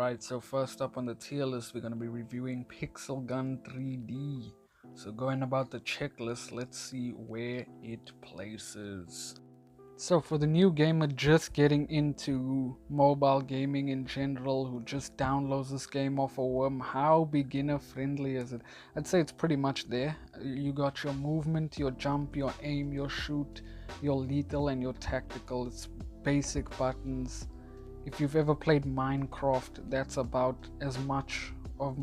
Alright, so first up on the tier list, we're going to be reviewing Pixel Gun 3D. So going about the checklist, let's see where it places. So for the new gamer just getting into mobile gaming in general, who just downloads this game off a worm, how beginner friendly is it? I'd say it's pretty much there. You got your movement, your jump, your aim, your shoot, your lethal and your tactical. It's basic buttons. If you've ever played Minecraft, that's about as much of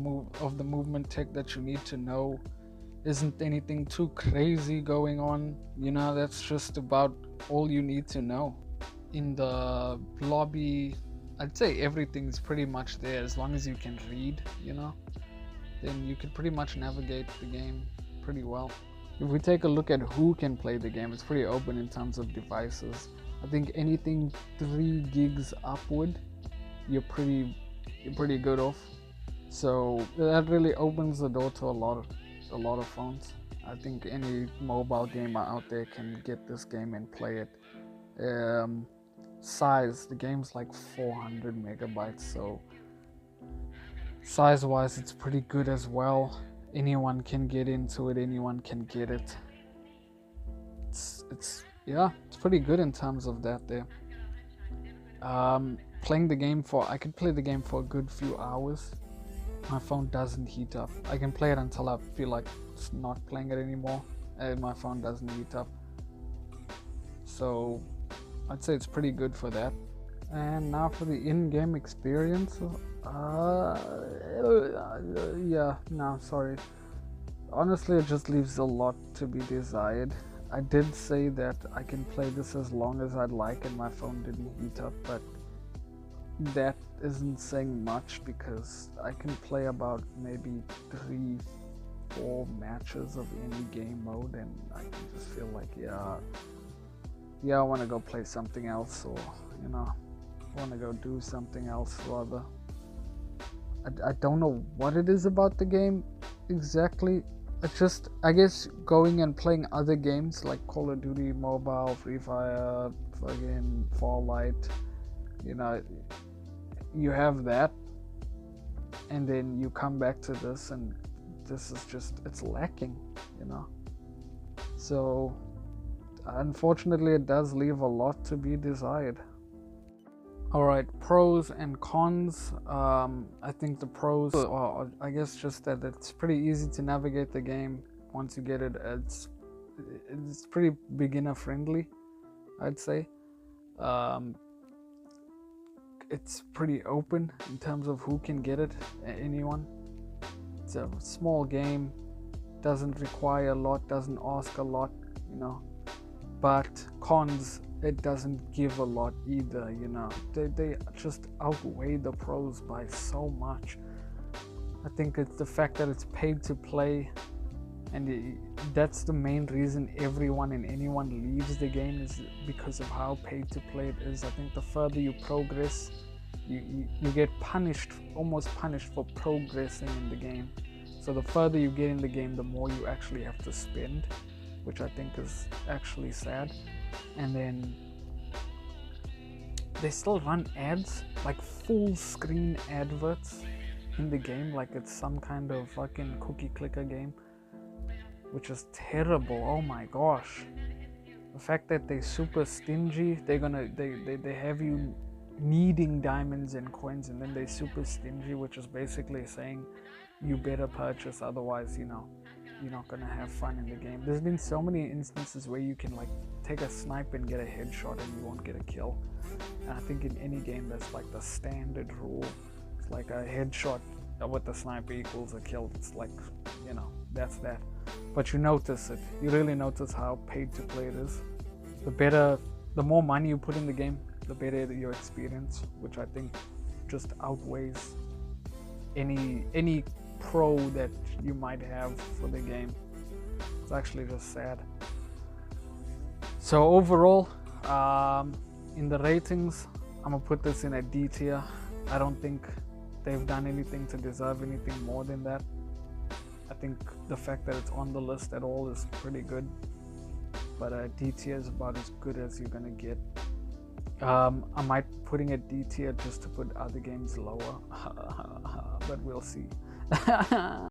the movement tech that you need to know. Isn't anything too crazy going on, that's just about all you need to know. In the lobby, I'd say everything's pretty much there. As long as you can read, then you could pretty much navigate the game pretty well. If we take a look at who can play the game, it's pretty open in terms of devices. I think anything 3 gigs upward, you're pretty good off. So that really opens the door to a lot of phones. I think any mobile gamer out there can get this game and play it. Size, the game's like 400 megabytes, so size wise it's pretty good as well. Anyone can get into it, anyone can get it. It's pretty good in terms of that there. Playing the game I could play the game for a good few hours. My phone doesn't heat up. I can play it until I feel like it's not playing it anymore, and my phone doesn't heat up. So I'd say it's pretty good for that. And now for the in-game experience. Sorry. Honestly, it just leaves a lot to be desired. I did say that I can play this as long as I'd like and my phone didn't heat up, but that isn't saying much because I can play about maybe 3-4 matches of any game mode and I can just feel like I want to go play something else, or I want to go do something else rather. I don't know what it is about the game exactly. It's just, I guess, going and playing other games like Call of Duty Mobile, Free Fire, fucking Fallout, you have that, and then you come back to this and this is just, it's lacking, So unfortunately it does leave a lot to be desired. Alright, pros and cons. I think the pros are, I guess, just that it's pretty easy to navigate the game once you get it. It's pretty beginner friendly, I'd say. It's pretty open in terms of who can get it, anyone. It's a small game, doesn't require a lot, doesn't ask a lot, But cons, it doesn't give a lot either, They just outweigh the pros by so much. I think it's the fact that it's paid to play, and that's the main reason everyone and anyone leaves the game, is because of how paid to play it is. I think the further you progress, you get almost punished for progressing in the game. So the further you get in the game, the more you actually have to spend, which I think is actually sad. And then they still run ads, like full screen adverts in the game, like it's some kind of fucking cookie clicker game, which is terrible. Oh my gosh. The fact that they're super stingy, they have you needing diamonds and coins, and then they're super stingy, which is basically saying you better purchase, otherwise you're not gonna have fun in the game. There's been so many instances where you can like take a snipe and get a headshot and you won't get a kill. And I think in any game that's like the standard rule. It's like a headshot with the sniper equals a kill. It's like, that's that. But you notice it. You really notice how paid to play it is. The more money you put in the game, the better your experience, which I think just outweighs any pro that you might have for the game. It's actually just sad. So overall, in the ratings, I'm gonna put this in a D tier. I don't think they've done anything to deserve anything more than that. I think the fact that it's on the list at all is pretty good, but D tier is about as good as you're gonna get. I might be putting it D tier just to put other games lower, but we'll see.